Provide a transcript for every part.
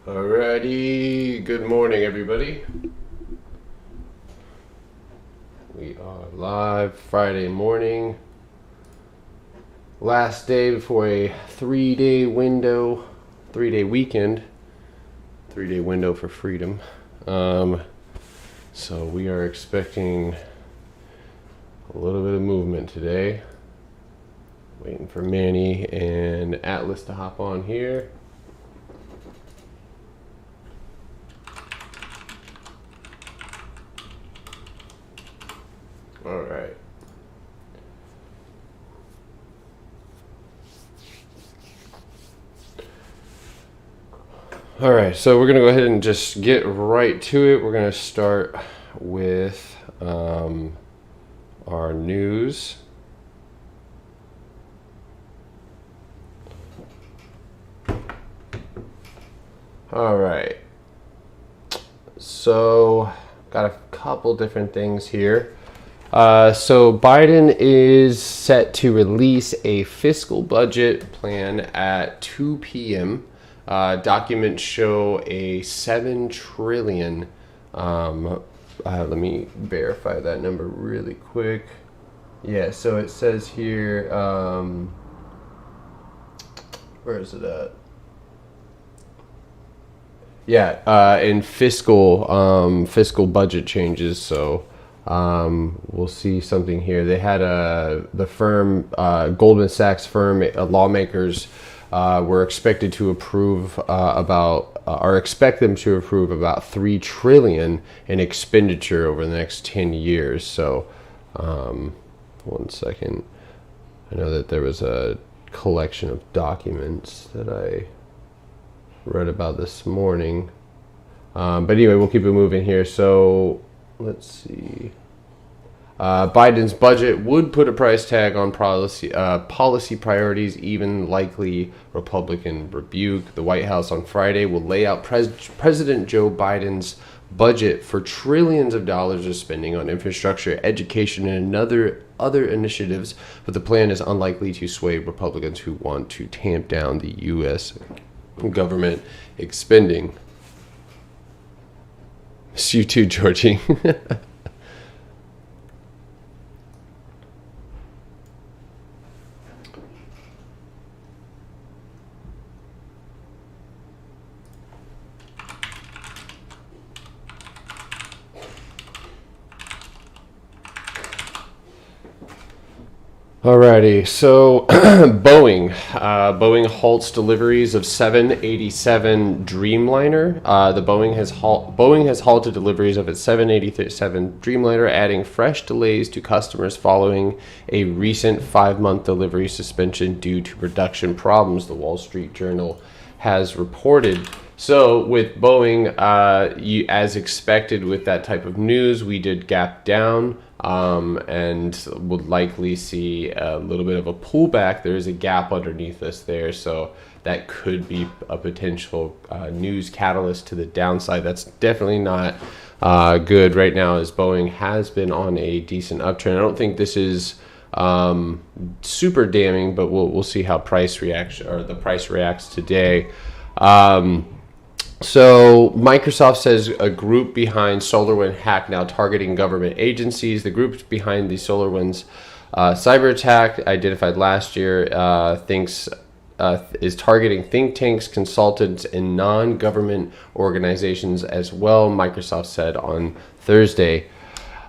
Alrighty, good morning everybody. We are live Friday morning. Last day before a 3-day window, 3-day weekend, 3-day window for freedom. So we are expecting a little bit of movement today. Waiting for Manny and Atlas to hop on here. All right. All right, so we're going to go ahead and just get right to it. We're going to start with our news. All right. So, got a couple different things here. So Biden is set to release a fiscal budget plan at 2 p.m. Documents show a $7 trillion. Let me verify that number really quick. Yeah, so it says here, where is it at? Yeah, in fiscal budget changes, so we'll see something here. They had the firm, Goldman Sachs firm, lawmakers were expected to approve expect them to approve about $3 trillion in expenditure over the next 10 years. So, one second. I know that there was a collection of documents that I read about this morning. But anyway, we'll keep it moving here. So, let's see. Biden's budget would put a price tag on policy priorities, even likely Republican rebuke. The White House on Friday will lay out President Joe Biden's budget for trillions of dollars of spending on infrastructure, education, and other initiatives, but the plan is unlikely to sway Republicans who want to tamp down the U.S. government expending. It's you too, Georgie. Alrighty, so Boeing halts deliveries of 787 Dreamliner. Boeing has halted deliveries of its 787 Dreamliner, adding fresh delays to customers following a recent 5-month delivery suspension due to production problems, the Wall Street Journal has reported. So with Boeing, as expected with that type of news, we did gap down. And would likely see a little bit of a pullback. There is a gap underneath us there, so that could be a potential news catalyst to the downside. That's definitely not good right now, as Boeing has been on a decent uptrend. I don't think this is super damning, but we'll see how the price reacts today. So Microsoft says a group behind SolarWinds hack now targeting government agencies. The group behind the SolarWinds cyber attack, identified last year, is targeting think tanks, consultants, and non-government organizations as well, Microsoft said on Thursday.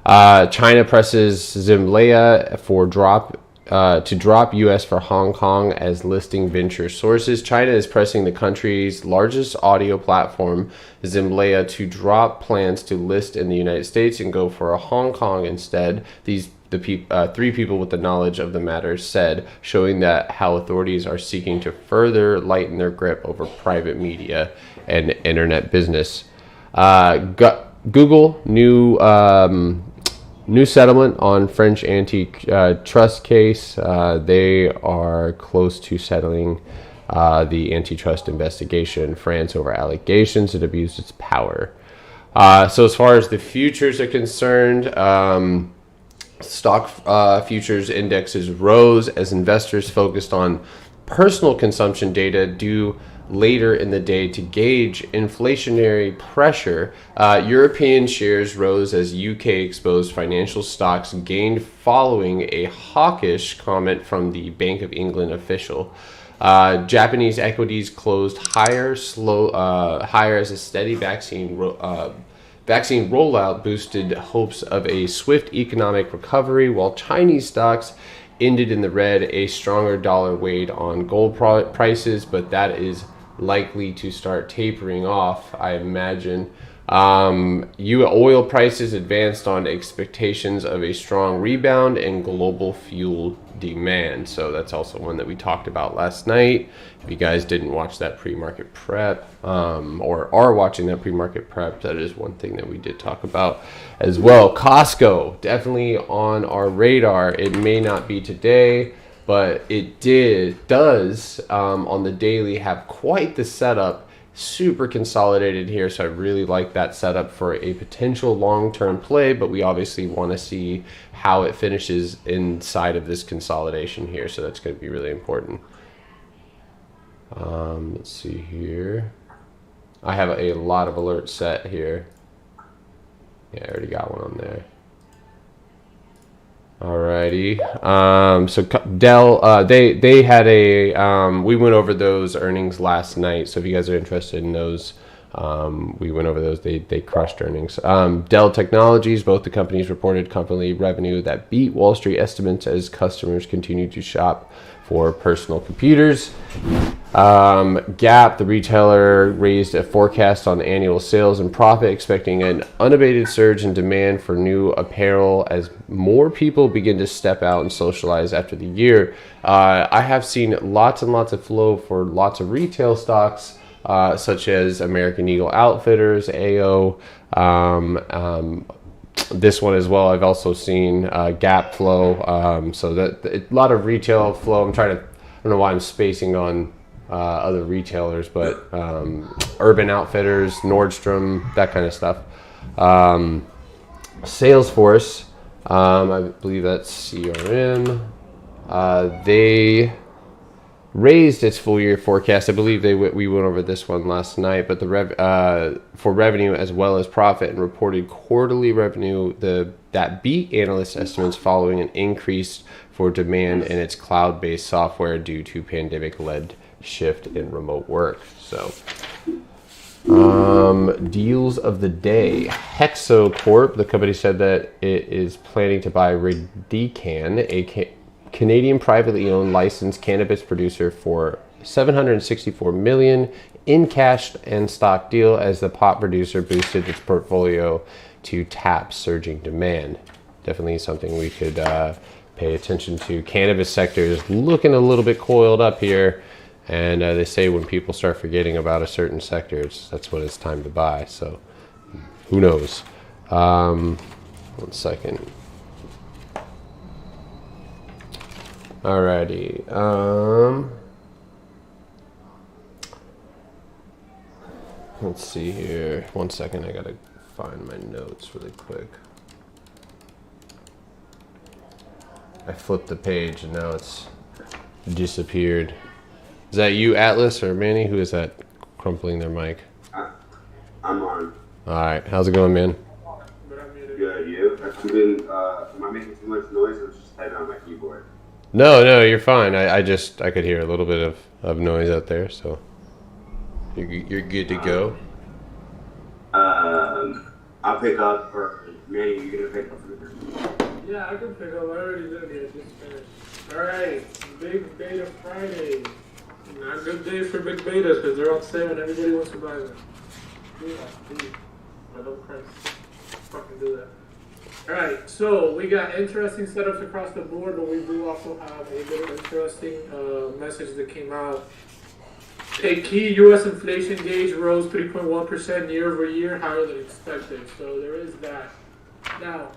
China presses Zimlea to drop U.S. for Hong Kong as listing venture sources. China is pressing the country's largest audio platform, Zimlea, to drop plans to list in the United States and go for a Hong Kong instead. Three people with the knowledge of the matter said, showing that how authorities are seeking to further lighten their grip over private media and internet business. Google new settlement on French antitrust case. They are close to settling the antitrust investigation in France over allegations it abused its power. So as far as the futures are concerned, stock futures indexes rose as investors focused on personal consumption data due later in the day to gauge inflationary pressure. European shares rose as UK-exposed financial stocks gained following a hawkish comment from the Bank of England official. Japanese equities closed higher as a steady vaccine rollout boosted hopes of a swift economic recovery, while Chinese stocks ended in the red. A stronger dollar weighed on gold prices, but that is likely to start tapering off, I imagine. Oil prices advanced on expectations of a strong rebound in global fuel demand. So that's also one that we talked about last night. If you guys didn't watch that pre-market prep, or are watching that pre-market prep, that is one thing that we did talk about as well. Costco, definitely on our radar. It may not be today, but it does on the daily have quite the setup. Super consolidated here, so I really like that setup for a potential long-term play, but we obviously want to see how it finishes inside of this consolidation here, so that's going to be really important. Let's see here. I have a lot of alerts set here. Yeah, I already got one on there. Alrighty. So Dell, they had we went over those earnings last night. So if you guys are interested in those, we went over those. They crushed earnings. Dell Technologies, both the companies reported company revenue that beat Wall Street estimates as customers continue to shop for personal computers. Gap, the retailer, raised a forecast on annual sales and profit, expecting an unabated surge in demand for new apparel as more people begin to step out and socialize after the year. I have seen lots and lots of flow for lots of retail stocks, such as American Eagle Outfitters, AO, this one as well. I've also seen Gap flow, so that a lot of retail flow. I don't know why I'm spacing on other retailers, but Urban Outfitters, Nordstrom, that kind of stuff. Salesforce, I believe that's CRM. They raised its full year forecast. I believe we went over this one last night, but for revenue as well as profit, and reported quarterly revenue that beat analyst estimates following an increase for demand in its cloud-based software due to pandemic-led shift in remote work. So deals of the day. Hexo Corp, the company said that it is planning to buy Redican, a Canadian privately owned licensed cannabis producer, for $764 million in cash and stock deal, as the pot producer boosted its portfolio to tap surging demand. Definitely something we could pay attention to. Cannabis sector is looking a little bit coiled up here, and they say when people start forgetting about a certain sector, that's when it's time to buy. So who knows? 1 second. Alrighty. Let's see here. 1 second. I gotta find my notes really quick. I flipped the page and now it's disappeared. Is that you, Atlas, or Manny? Who is that crumpling their mic? I'm on. Alright. How's it going, man? Good. You? Am I making too much noise? I'm just typing on my keyboard. No, you're fine. I could hear a little bit of noise out there, so you're good to go. I'll pick up, or Manny, you're gonna pick up for me. Yeah, I can pick up. I already did it. Just finished. All right, Big Beta Friday. Not good days for big betas because they're on sale and everybody wants to buy them. Yeah, dude. I don't Christ. Fucking do that. Alright, so we got interesting setups across the board, but we do also have a little interesting message that came out. A key U.S. inflation gauge rose 3.1% year over year, higher than expected. So there is that. Now,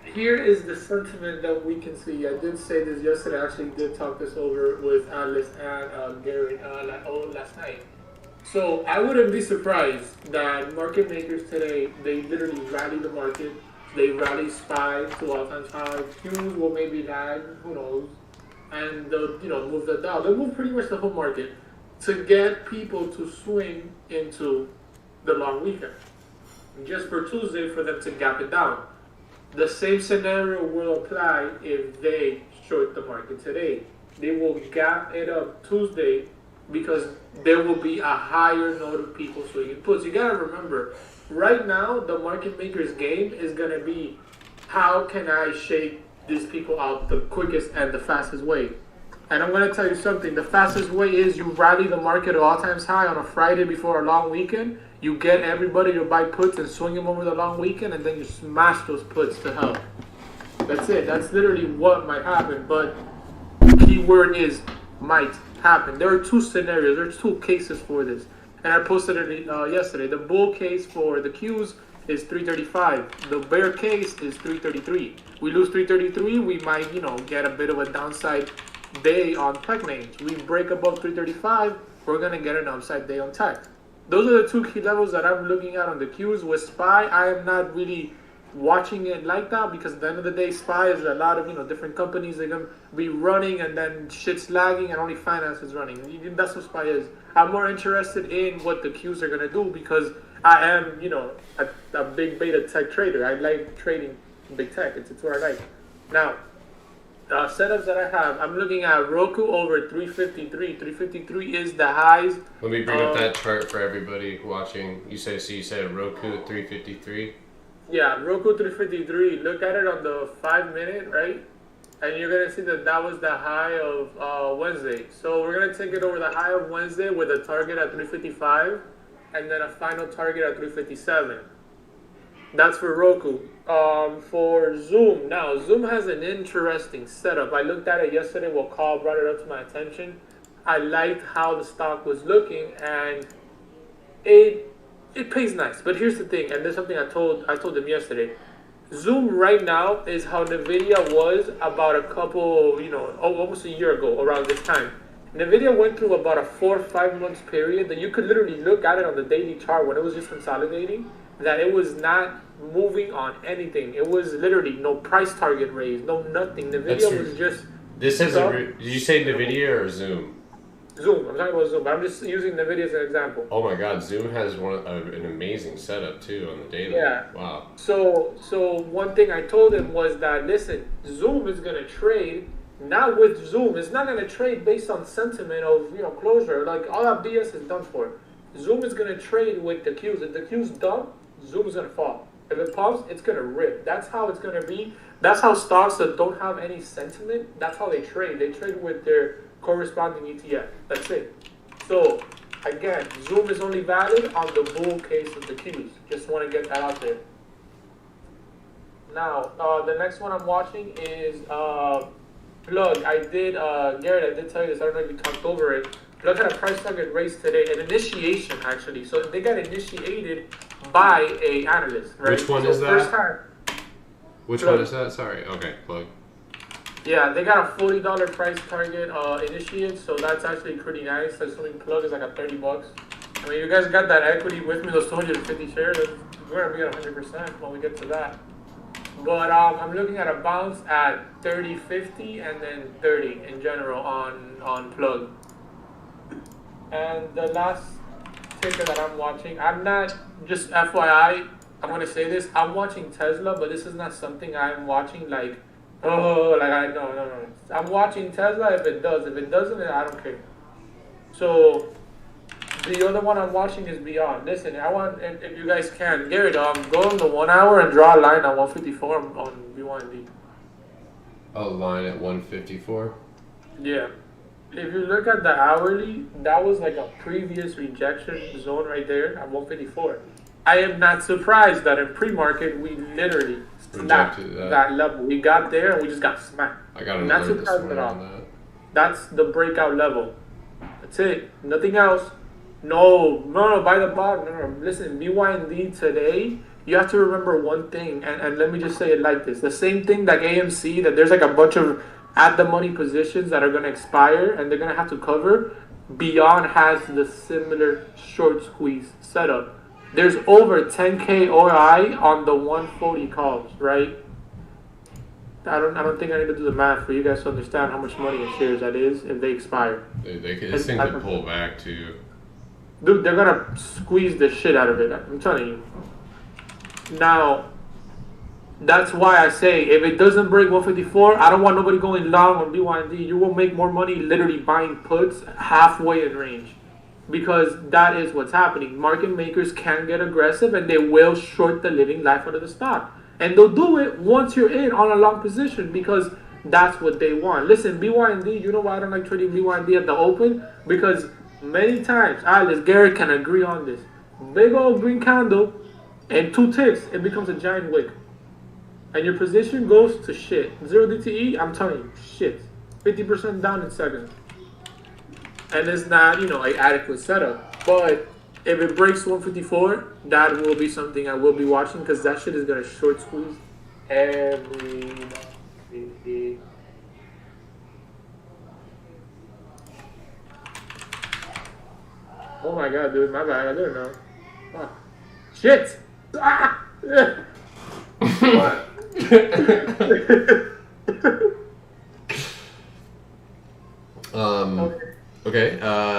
here is the sentiment that we can see. I did say this yesterday. I actually did talk this over with Atlas and Gary last night. So I wouldn't be surprised that market makers today, they literally rally the market. They rally SPY to all-time high. Qs will maybe lag, who knows, and they'll move that down. They'll move pretty much the whole market. to get people to swing into the long weekend. Just for Tuesday for them to gap it down. The same scenario will apply if they short the market today. They will gap it up Tuesday because there will be a higher note of people swinging puts. You gotta remember, right now the market maker's game is gonna be how can I shake these people out the quickest and the fastest way. And I'm gonna tell you something, the fastest way is you rally the market at all times high on a Friday before a long weekend. You get everybody to buy puts and swing them over the long weekend, and then you smash those puts to hell. That's it. That's literally what might happen. But keyword is might happen. There are two scenarios. There's two cases for this, and I posted it yesterday. The bull case for the Qs is 335. The bear case is 333. We lose 333, we might get a bit of a downside day on tech names. We break above 335, we're gonna get an upside day on tech. Those are the two key levels that I'm looking at on the Qs. With SPY, I am not really watching it like that because at the end of the day, SPY is a lot of different companies. They're gonna be running and then shit's lagging and only finance is running. That's what SPY is. I'm more interested in what the Qs are gonna do because I am a big beta tech trader. I like trading big tech. It's what I like. Now, setups that I have, I'm looking at Roku over 353. 353 is the highs. Let me bring up that chart for everybody watching. You said Roku at 353. Yeah, Roku 353. Look at it on the 5-minute, right? And you're gonna see that was the high of Wednesday. So we're gonna take it over the high of Wednesday with a target at 355, and then a final target at 357. That's for Roku. For Zoom, now Zoom has an interesting setup. I looked at it yesterday while Carl brought it up to my attention. I liked how the stock was looking, and it pays nice. But here's the thing, and there's something I told them yesterday. Zoom right now is how NVDA was about a couple, almost a year ago around this time. NVIDIA went through about a 4 or 5 months period that you could literally look at it on the daily chart when it was just consolidating, that it was not moving on anything. It was literally no price target raise, no nothing. NVIDIA was just... This is did you say NVIDIA or Zoom? Zoom. I'm talking about Zoom, but I'm just using NVIDIA as an example. Oh my God, Zoom has an amazing setup too on the daily. Yeah. Wow. So one thing I told him was that, listen, Zoom is going to trade. Not with Zoom. It's not going to trade based on sentiment of, closure. Like, all that BS is done for. Zoom is going to trade with the Qs. If the Qs dump, Zoom is going to fall. If it pumps, it's going to rip. That's how it's going to be. That's how stocks that don't have any sentiment, that's how they trade. They trade with their corresponding ETF. That's it. So, again, Zoom is only valid on the bull case of the Qs. Just want to get that out there. Now, the next one I'm watching is... Plug, Garrett, I did tell you this, I don't know if you talked over it. Plug had a price target raise today, an initiation actually. So they got initiated by a analyst, right? Which one is that? First time. Which Plug. one is that? Sorry. Okay, Plug. Yeah, they got a $40 price target initiated, so that's actually pretty nice. Assuming Plug is like a $30. I mean, you guys got that equity with me, those 250 shares. We're gonna be at 100% when we get to that. But I'm looking at a bounce at 30, 50, and then 30 in general on Plug. And the last ticker that I'm watching, I'm not, just FYI, I'm going to say this, I'm watching Tesla, but this is not something I'm watching no. I'm watching Tesla if it does. If it doesn't, then I don't care. So... the other one I'm watching is Beyond. Listen, I want, if you guys can, Garrett, go on the 1 hour and draw a line at 154 on B1D. A line at 154? Yeah. If you look at the hourly, that was like a previous rejection zone right there at 154. I am not surprised that in pre-market, we literally snapped that level. We got there and we just got smacked. I got an not alert this surprised morning at all. on that. That's the breakout level. That's it. Nothing else. No, by the bottom. No. Listen, BYND today, you have to remember one thing, and let me just say it like this. The same thing like AMC, that there's like a bunch of at-the-money positions that are going to expire, and they're going to have to cover. Beyond has the similar short squeeze setup. There's over 10K OI on the 140 calls, right? I don't think I need to do the math for you guys to understand how much money in shares that is if they expire. This thing could pull back too. Dude, they're gonna squeeze the shit out of it. I'm telling you. Now, that's why I say if it doesn't break 154, I don't want nobody going long on BYD. You will make more money literally buying puts halfway in range, because that is what's happening. Market makers can get aggressive and they will short the living life out of the stock. And they'll do it once you're in on a long position because that's what they want. Listen, BYD, you know why I don't like trading BYD at the open? Because many times, Alice, Garrett can agree on this. Big old green candle and 2 ticks, it becomes a giant wick. And your position goes to shit. 0 DTE, I'm telling you, shit. 50% down in seconds. And it's not, an adequate setup. But if it breaks 154, that will be something I will be watching because that shit is going to short squeeze everybody. Oh my god, dude, my bad. I didn't know. Fuck. Shit! Ah! What? Okay,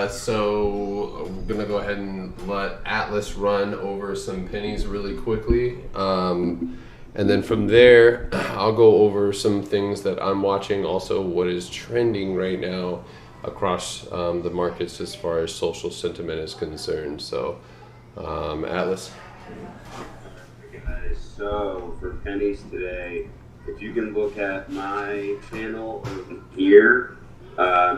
so I'm gonna go ahead and let Atlas run over some pennies really quickly, and then from there I'll go over some things that I'm watching, also what is trending right now across the markets as far as social sentiment is concerned. So Atlas. Guys, so for pennies today, if you can look at my channel over here,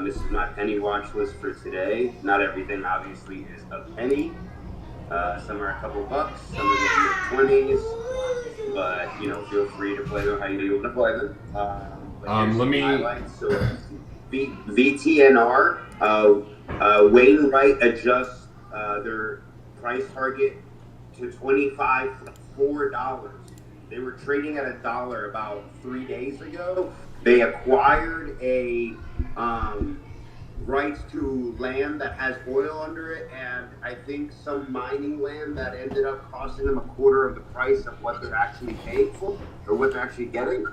this is my penny watch list for today. Not everything obviously is a penny. Some are a couple bucks, some are in the 20s, but feel free to play them how you want to play them. Let me highlights. So VTNR, Wainwright adjusts their price target to $25.4. They were trading at $1 about 3 days ago. They acquired a rights to land that has oil under it, and I think some mining land that ended up costing them a quarter of the price of what they're actually paying for, or what they're actually getting.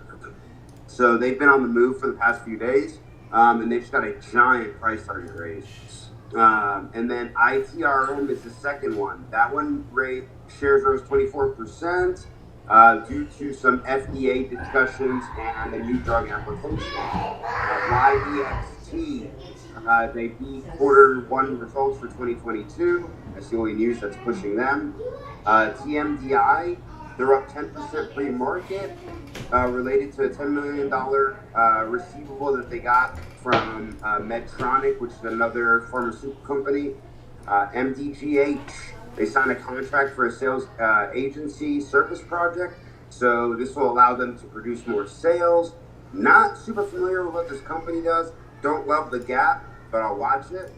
So they've been on the move for the past few days, and they just got a giant price target raise. And then ITRM is the second one. That one shares rose 24%. Due to some FDA discussions and a new drug application. YEXT, they beat Q1 results for 2022. That's the only news that's pushing them. TMDI, they're up 10% pre-market related to a $10 million receivable that they got from Medtronic, which is another pharmaceutical company. MDGH, they signed a contract for a sales agency service project, so this will allow them to produce more sales. Not super familiar with what this company does. Don't love the gap, but I'll watch it.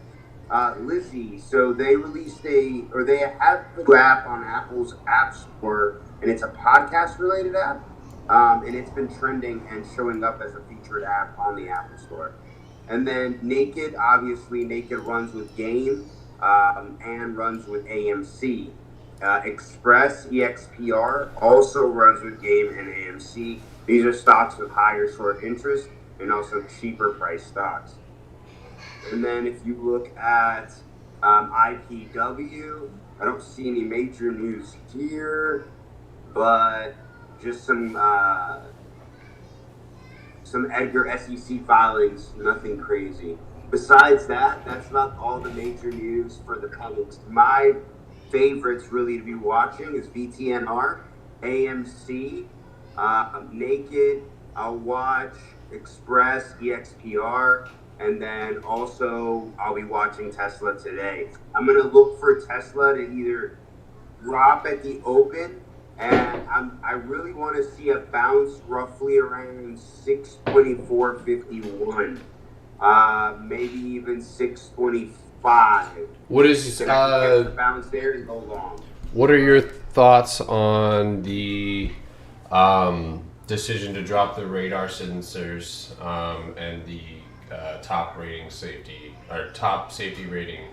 Lizzie, so they released they have a new app on Apple's App Store, and it's a podcast-related app, and it's been trending and showing up as a featured app on the Apple Store. And then Naked, obviously, Naked runs with Game. And runs with AMC. Express, EXPR, also runs with Game and AMC. These are stocks with higher short interest and also cheaper price stocks. And then if you look at IPW, I don't see any major news here, but just some Edgar SEC filings, nothing crazy. Besides that, that's not all the major news for the pennies. My favorites really to be watching is VTNR, AMC, Naked, I'll watch Express, EXPR, and then also I'll be watching Tesla today. I'm going to look for Tesla to either drop at the open, and I really want to see a bounce roughly around 624.51. Maybe even 625. What is the balance there and go long. What are your thoughts on the decision to drop the radar sensors and the top safety rating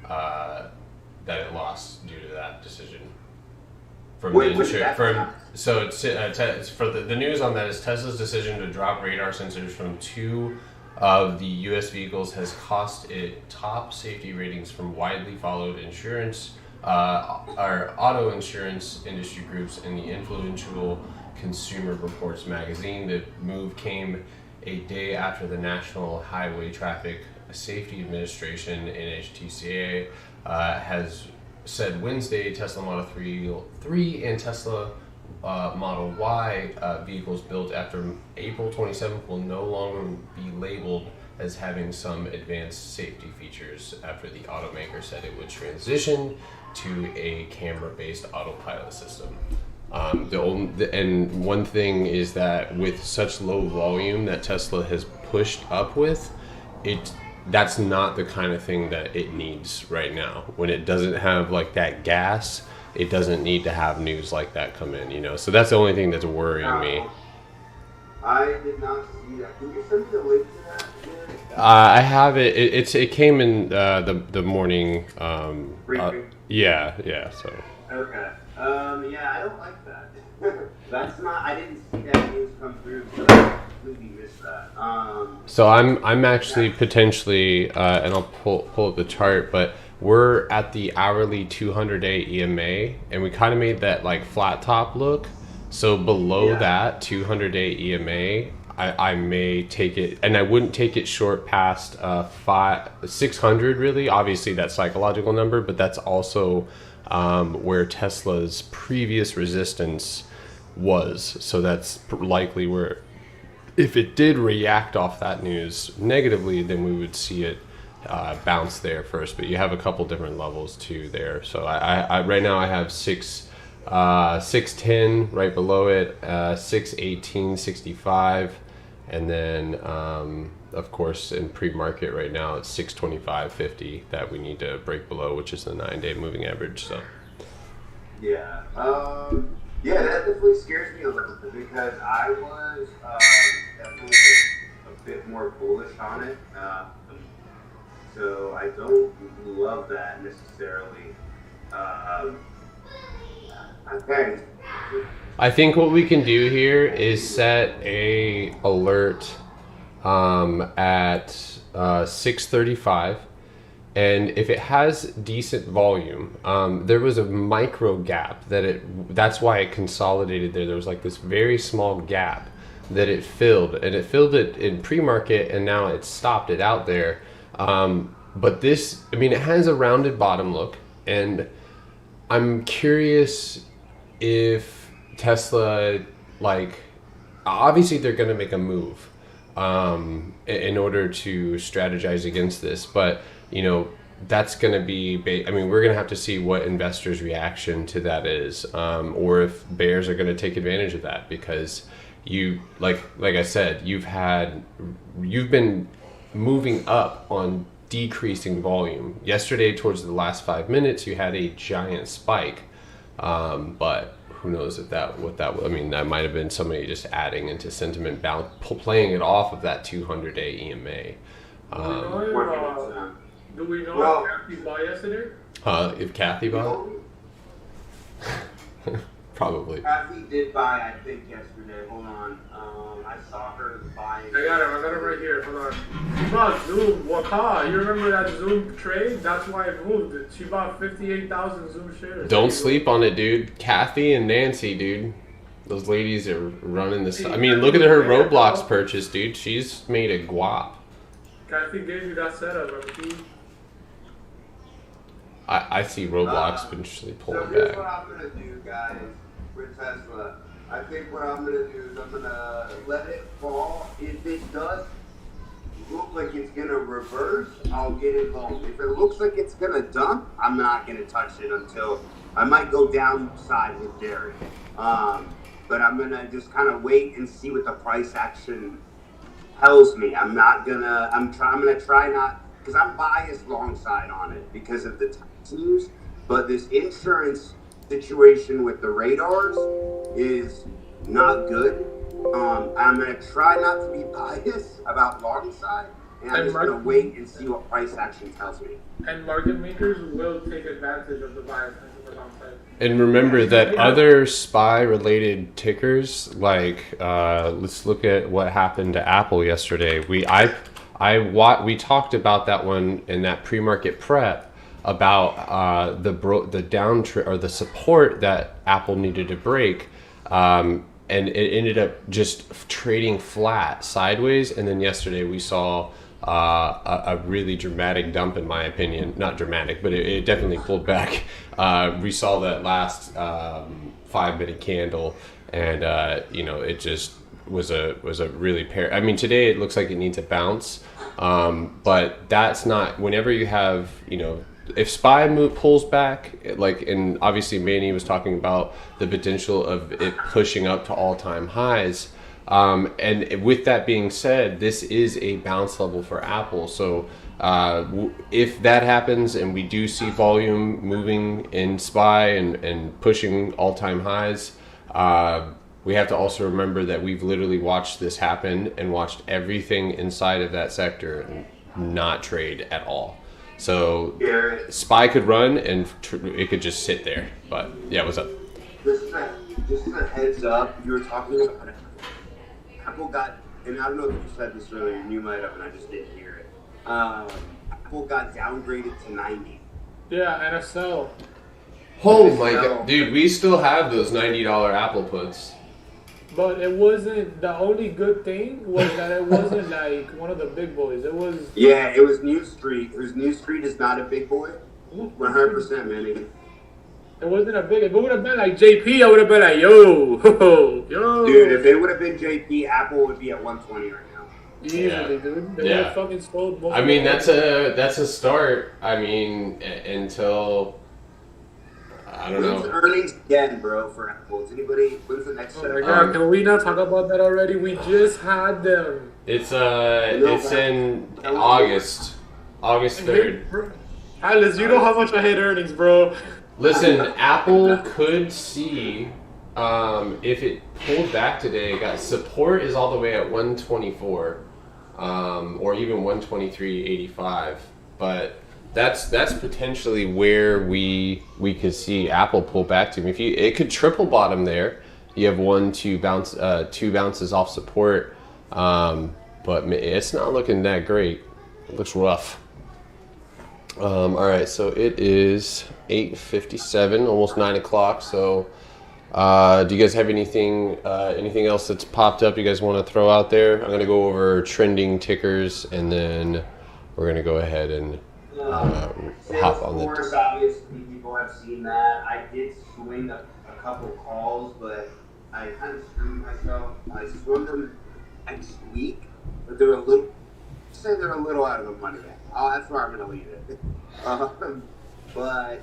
that it lost due to that decision? from Wait, the what did that from so it's for the news on that is Tesla's decision to drop radar sensors from 2 of the U.S. vehicles has cost it top safety ratings from widely followed insurance or auto insurance industry groups and the influential Consumer Reports magazine. The move came a day after the National Highway Traffic Safety Administration (NHTSA) has said Wednesday Tesla Model 3 and Tesla Model Y vehicles built after April 27th will no longer be labeled as having some advanced safety features after the automaker said it would transition to a camera-based autopilot system. And one thing is that with such low volume that Tesla has pushed up with, that's not the kind of thing that it needs right now. When it doesn't have like that gas, it doesn't need to have news like that come in, you know. So that's the only thing that's worrying me. I did not see that. Can you send me the link to that? I have it. It came in the morning. Yeah. So. Okay. Yeah, I don't like that. That's not. I didn't see that news come through, so I completely missed that. So I'm actually potentially, and I'll pull up the chart, but we're at the hourly 200-day EMA, and we kind of made that like flat top look. So below that 200-day EMA, I may take it, and I wouldn't take it short past 600 really. Obviously that psychological number, but that's also where Tesla's previous resistance was. So that's likely where, if it did react off that news negatively, then we would see it bounce there first. But you have a couple different levels too there. So I right now I have 610 right below it, 618.65, and then of course in pre-market right now it's 625.50 that we need to break below, which is the 9-day moving average. So yeah, that definitely scares me a little bit because I was definitely a bit more bullish on it. So I don't love that necessarily. Okay. I think what we can do here is set a alert at 6:35, and if it has decent volume, there was a micro gap that's why it consolidated there. There was like this very small gap that it filled, and it filled it in pre-market, and now it's stopped it out there. But this, I mean, it has a rounded bottom look, and I'm curious if Tesla, like, obviously they're going to make a move in order to strategize against this, but, you know, that's going to be, I mean, we're going to have to see what investors' reaction to that is, or if bears are going to take advantage of that, because you, like I said, you've been moving up on decreasing volume. Yesterday, towards the last 5 minutes, you had a giant spike, but who knows if that might have been somebody just adding into sentiment, playing it off of that 200-day EMA. Do we know if Kathy bought yesterday? If Kathy bought? Probably. Kathy did buy, I think, yesterday. Hold on. I saw her buying. I got it right here. Hold on. She bought Zoom. Waka. You remember that Zoom trade? That's why it moved. She bought 58,000 Zoom shares. Don't sleep on it, dude. Kathy and Nancy, dude. Those ladies are running this. I mean, look at her Roblox purchase, dude. She's made a guap. Kathy gave you that setup, MT. I see Roblox potentially pulling so here's back. what I'm going to do, guys, with Tesla. I think what I'm going to do is I'm going to let it fall. If it does look like it's going to reverse, I'll get involved. If it looks like it's going to dump, I'm not going to touch it until I might go downside with Derek. But I'm going to just kind of wait and see what the price action tells me. I'm going to try not, because I'm biased long side on it because of the news, but this insurance situation with the radars is not good. I'm going to try not to be biased about long side, and I'm just going to wait and see what price action tells me. And market makers will take advantage of the bias in the downside. And remember that other SPY-related tickers, like let's look at what happened to Apple yesterday. We talked about that one in that pre-market prep about the downtrend or the support that Apple needed to break, and it ended up just trading flat sideways. And then yesterday we saw a really dramatic dump, in my opinion. Not dramatic, but it definitely pulled back. We saw that last 5-minute candle, and it just was a really I mean, today it looks like it needs a bounce, but that's not. Whenever you have, if SPY pulls back, and obviously Manny was talking about the potential of it pushing up to all-time highs. And with that being said, this is a bounce level for Apple. So if that happens and we do see volume moving in SPY and pushing all-time highs, we have to also remember that we've literally watched this happen and watched everything inside of that sector not trade at all. So SPY could run and it could just sit there. But yeah, what's up? Just a heads up, you were talking about Apple got, and I don't know if you said this earlier, and you might have, and I just didn't hear it. Apple got downgraded to 90. Yeah, NSL. Oh my god, dude, we still have those $90 Apple puts. But it wasn't, the only good thing was that it wasn't like one of the big boys. It was... Yeah, it was New Street. New Street is not a big boy. 100%, Manny. It wasn't a big... If it would have been like JP, I would have been like, yo. Dude, if it would have been JP, Apple would be at 120 right now. Easily, dude. They would have fucking sold most. I mean, that's a start. I mean, until... I don't know. When's earnings again, bro, for Apple? When's the next set? Oh my god, can we not talk about that already? We just had them. It's in August 3rd. Atlas, you know how much I hate earnings, bro. Listen, Apple could see if it pulled back today. Got support is all the way at 124, or even 123.85, but. That's potentially where we could see Apple pull back to. It could triple bottom there. You have two bounces off support, but it's not looking that great. It looks rough. All right, so it is 8:57, almost 9 o'clock. So, do you guys have anything else that's popped up you guys want to throw out there? I'm gonna go over trending tickers, and then we're gonna go ahead and. Hop on the. Obviously, people have seen that. I did swing a couple calls, but I kind of screwed myself. I swung them next week, but they're a little out of the money. That's where I'm going to leave it. But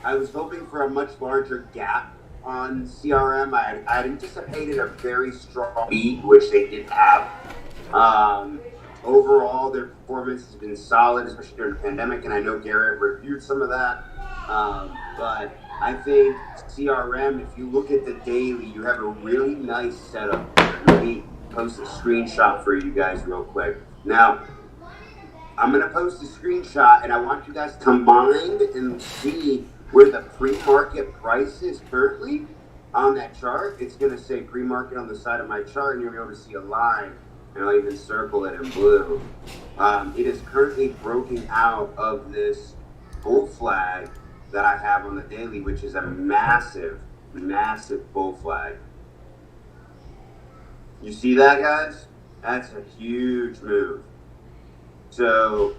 I was hoping for a much larger gap on CRM. I had anticipated a very strong beat, which they did have. Overall, their performance has been solid, especially during the pandemic, and I know Garrett reviewed some of that. But I think CRM, if you look at the daily, you have a really nice setup. Let me post a screenshot for you guys real quick. Now, I'm going to post a screenshot, and I want you guys to combine and see where the pre-market price is currently on that chart. It's going to say pre-market on the side of my chart, and you'll be able to see a line. And I'll even circle it in blue. It is currently broken out of this bull flag that I have on the daily, which is a massive, massive bull flag. You see that, guys? That's a huge move. So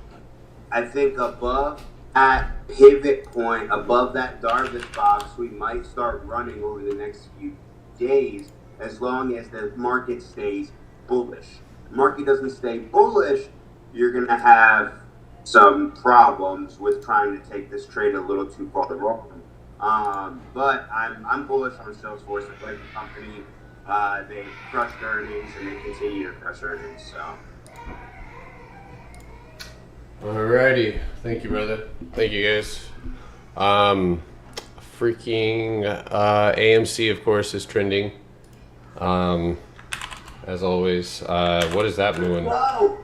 I think above that pivot point, above that Darvish box, we might start running over the next few days as long as the market stays bullish. Market doesn't stay bullish, you're going to have some problems with trying to take this trade a little too far wrong. But I'm bullish on Salesforce. I like the company. They crushed earnings and they continue to crush earnings. So. Alrighty, thank you, brother. Thank you, guys. AMC, of course, is trending. As always, what is that doing? Whoa!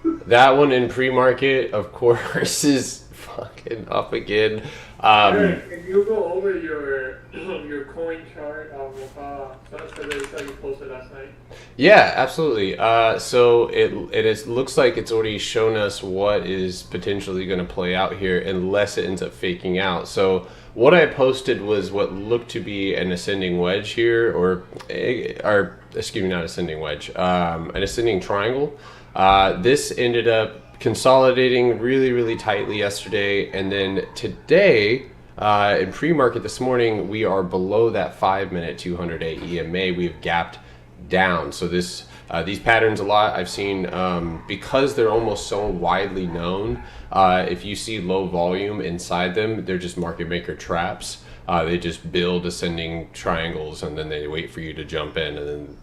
That one in pre-market, of course, is fucking up again. Eric, can you go over your coin chart that's the that you posted last night? Yeah, absolutely. So looks like it's already shown us what is potentially going to play out here unless it ends up faking out. So what I posted was what looked to be an ascending wedge here, or excuse me, not ascending wedge, an ascending triangle. This ended up consolidating really, really tightly yesterday, and then today, in pre-market this morning, we are below that 5-minute 200-day EMA. We've gapped down. So these patterns a lot I've seen, because they're almost so widely known. If you see low volume inside them, they're just market maker traps. They just build ascending triangles, and then they wait for you to jump in, and then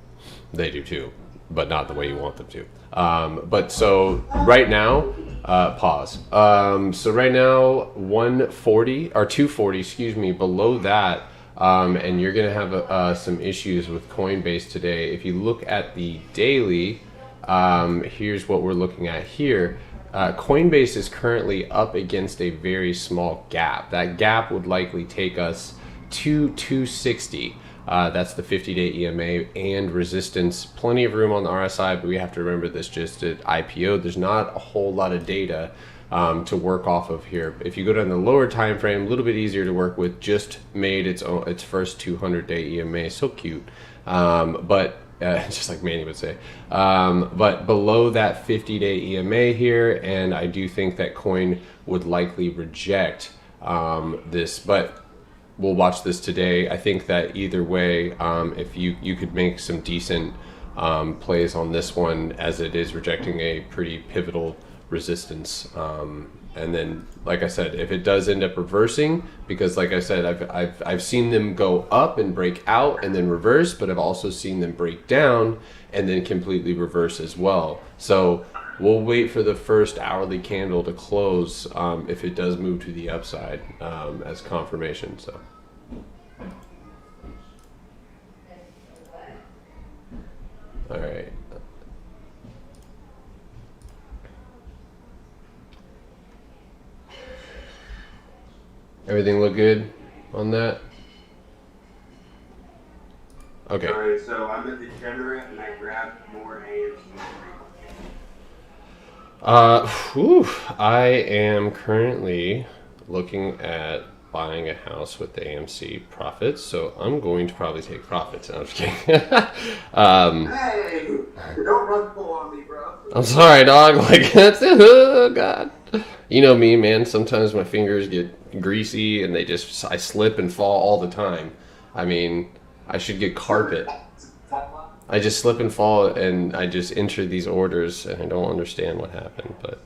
they do too, but not the way you want them to. But so right now, pause. So right now, 140 or 240, excuse me, below that, and you're gonna have some issues with Coinbase today. If you look at the daily, here's what we're looking at here. Coinbase is currently up against a very small gap. That gap would likely take us to 260. That's the 50-day EMA and resistance. Plenty of room on the RSI, but we have to remember this just at IPO. There's not a whole lot of data to work off of here. If you go down the lower time frame, a little bit easier to work with. Just made its first 200-day EMA. So cute, but just like Manny would say. But below that 50-day EMA here, and I do think that coin would likely reject this, but we'll watch this today. I think that either way, if you could make some decent plays on this one, as it is rejecting a pretty pivotal resistance. And then, like I said, if it does end up reversing, because like I said, I've seen them go up and break out and then reverse, but I've also seen them break down and then completely reverse as well. So we'll wait for the first hourly candle to close if it does move to the upside as confirmation. So. All right. Everything look good on that? Okay. All right, so I'm a degenerate and I grabbed more AMC. I am currently looking at buying a house with the AMC profits, so I'm going to probably take profits. No, I'm just kidding. Hey, don't run full on me, bro. I'm sorry, dog. Like, that's it. Oh, God. You know me, man. Sometimes my fingers get greasy and I slip and fall all the time. I mean, I should get carpet. I just slip and fall and I just enter these orders and I don't understand what happened, but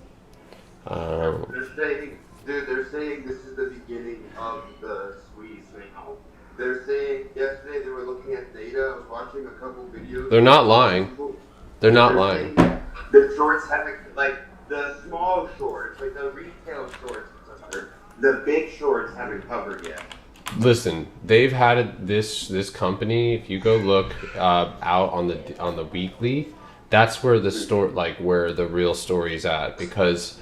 they're saying this is the beginning of the squeeze now. They're saying yesterday they were looking at data. I was watching a couple videos. They're not lying. They're not lying. The shorts haven't, like the small shorts, like the retail shorts, the big shorts haven't covered yet. Listen, they've had this company. If you go look out on the weekly, that's where where the real story's at, because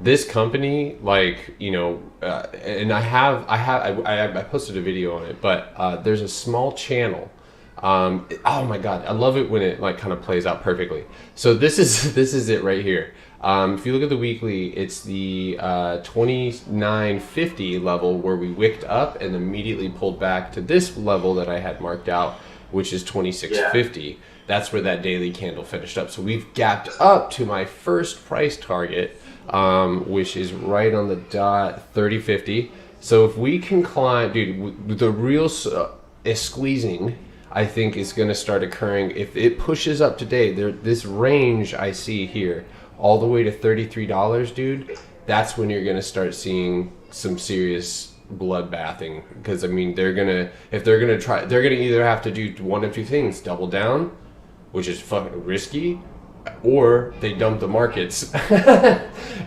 this company, and I posted a video on it, but there's a small channel. Oh my God, I love it when it kind of plays out perfectly. So this is it right here. If you look at the weekly, it's the 2950 level where we wicked up and immediately pulled back to this level that I had marked out, which is 2650. Yeah. That's where that daily candle finished up. So we've gapped up to my first price target, which is right on the dot, 3050. So if we can climb, dude, the real squeezing, I think, is going to start occurring if it pushes up today. This range I see here, all the way to $33, dude, that's when you're going to start seeing some serious bloodbathing. Because, I mean, they're going to either have to do one of two things: double down, which is fucking risky, or they dump the markets.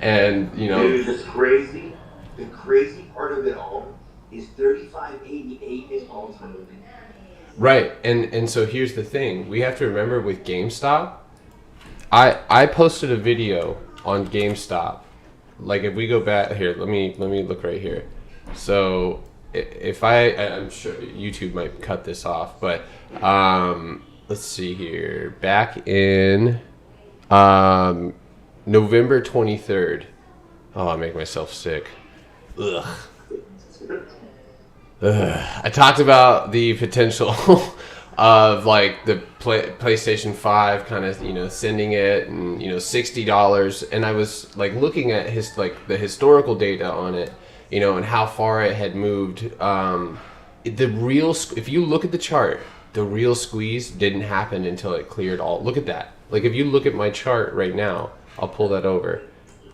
And, Dude, the crazy part of it all is 3588 is all-time low. Right, and so here's the thing. We have to remember with GameStop, I posted a video on GameStop, like if we go back here, let me look right here. So if I'm sure YouTube might cut this off, but let's see here. Back in November 23rd. Oh, I make myself sick. Ugh. I talked about the potential of like the PlayStation 5 kind of, sending it and, $60. And I was like looking at the historical data on it, and how far it had moved. If you look at the chart, the real squeeze didn't happen until it cleared all. Look at that. Like if you look at my chart right now, I'll pull that over.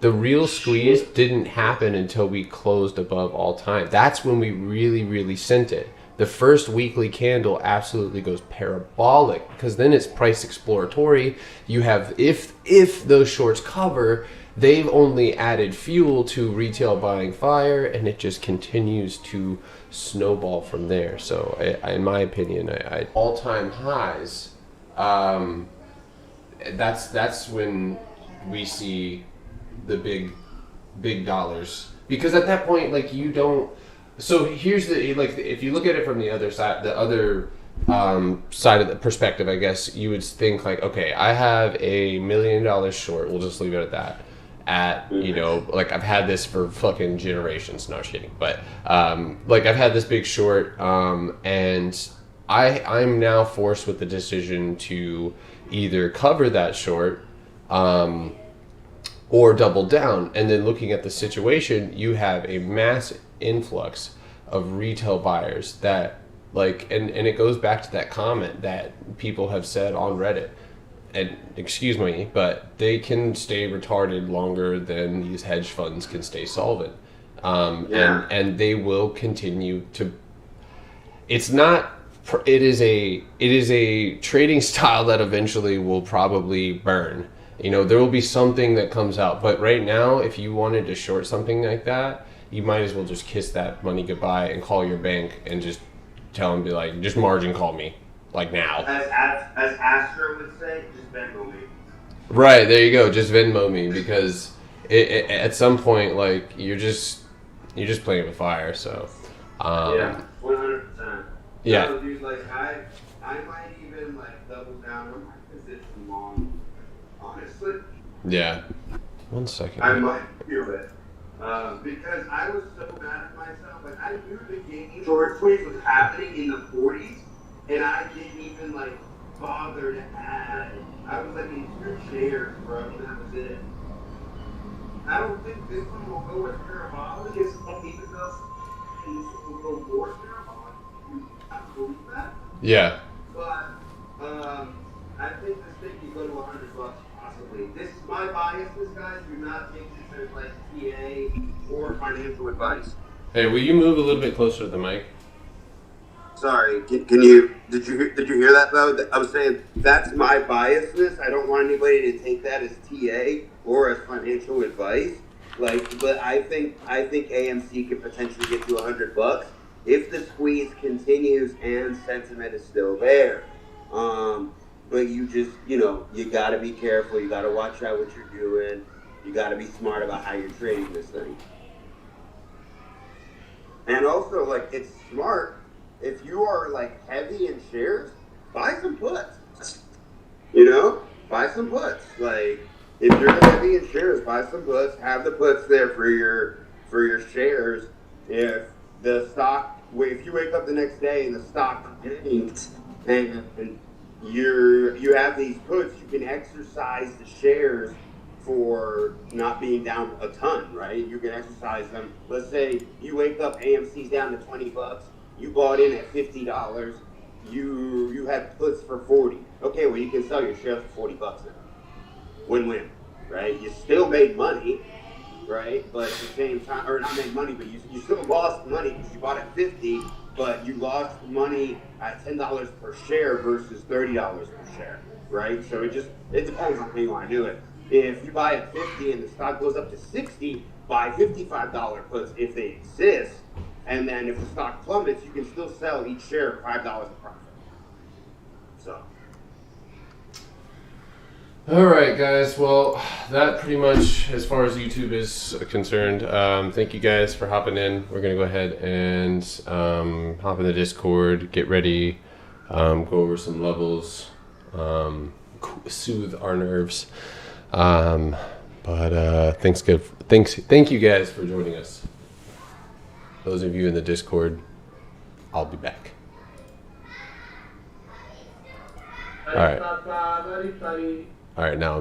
The real squeeze didn't happen until we closed above all time. That's when we really, really sent it. The first weekly candle absolutely goes parabolic because then it's price exploratory. You have, if those shorts cover, they've only added fuel to retail buying fire, and it just continues to snowball from there. So in my opinion, I all-time highs, that's when we see the big dollars, because at that point, like, you don't. So here's the, like, if you look at it from the other side, side of the perspective, I guess you would think like, okay, I have $1 million short. We'll just leave it at that. Like I've had this for fucking generations. No, I'm kidding. But like I've had this big short, and I'm now forced with the decision to either cover that short, or double down. And then looking at the situation, you have a mass influx of retail buyers that, like, and it goes back to that comment that people have said on Reddit, and excuse me, but they can stay retarded longer than these hedge funds can stay solvent. And they will continue to. It is a trading style that eventually will probably burn. There will be something that comes out, but right now, if you wanted to short something like that, you might as well just kiss that money goodbye and call your bank and just tell them, be like, just margin call me, like now. As Astro would say, just Venmo me. Right, there you go, just Venmo me, because at some point, like, you're just playing with fire. So yeah, 100%. Yeah. So, dude, like, I might even like double down on my position long. Honestly. Yeah. 1 second. I might feel it. Because I was so mad at myself. Like, I knew the game short squeeze was happening in the 40s, and I didn't even, like, bother to add. I was like in 2 shares, bro, and that was it. I don't think this one will go as parabolic as even though this will go more parabolic. You have to believe that? Yeah. But, I think this thing can go to $100 possibly. This is my biases, guys. Do not take this as like TA or financial advice. Hey, will you move a little bit closer to the mic? Sorry, did you hear that though? I was saying that's my biasness. I don't want anybody to take that as TA or as financial advice. Like, but I think AMC could potentially get to $100 if the squeeze continues and sentiment is still there. But you just, you got to be careful. You got to watch out what you're doing. You got to be smart about how you're trading this thing. And also, like, it's smart. If you are, like, heavy in shares, buy some puts. Buy some puts. Like, if you're heavy in shares, buy some puts. Have the puts there for your shares. If you wake up the next day and the stock tanked and you have these puts, you can exercise the shares for not being down a ton, right? You can exercise them. Let's say you wake up, AMC's down to $20. You bought in at $50. You had puts for 40. Okay, well, you can sell your shares for $40 then. Win-win, right? You still made money, right? But at the same time, or not made money, but you still lost money because you bought at 50, but you lost money at $10 per share versus $30 per share, right? So it depends on how you want to do it. If you buy at 50 and the stock goes up to 60, buy $55 puts if they exist. And then if the stock plummets, you can still sell each share at $5 of profit. So. All right, guys. Well, that pretty much, as far as YouTube is concerned. Thank you guys for hopping in. We're gonna go ahead and hop in the Discord, get ready, go over some levels, soothe our nerves. Thank you guys for joining us. Those of you in the Discord, I'll be back. All right. All right, now.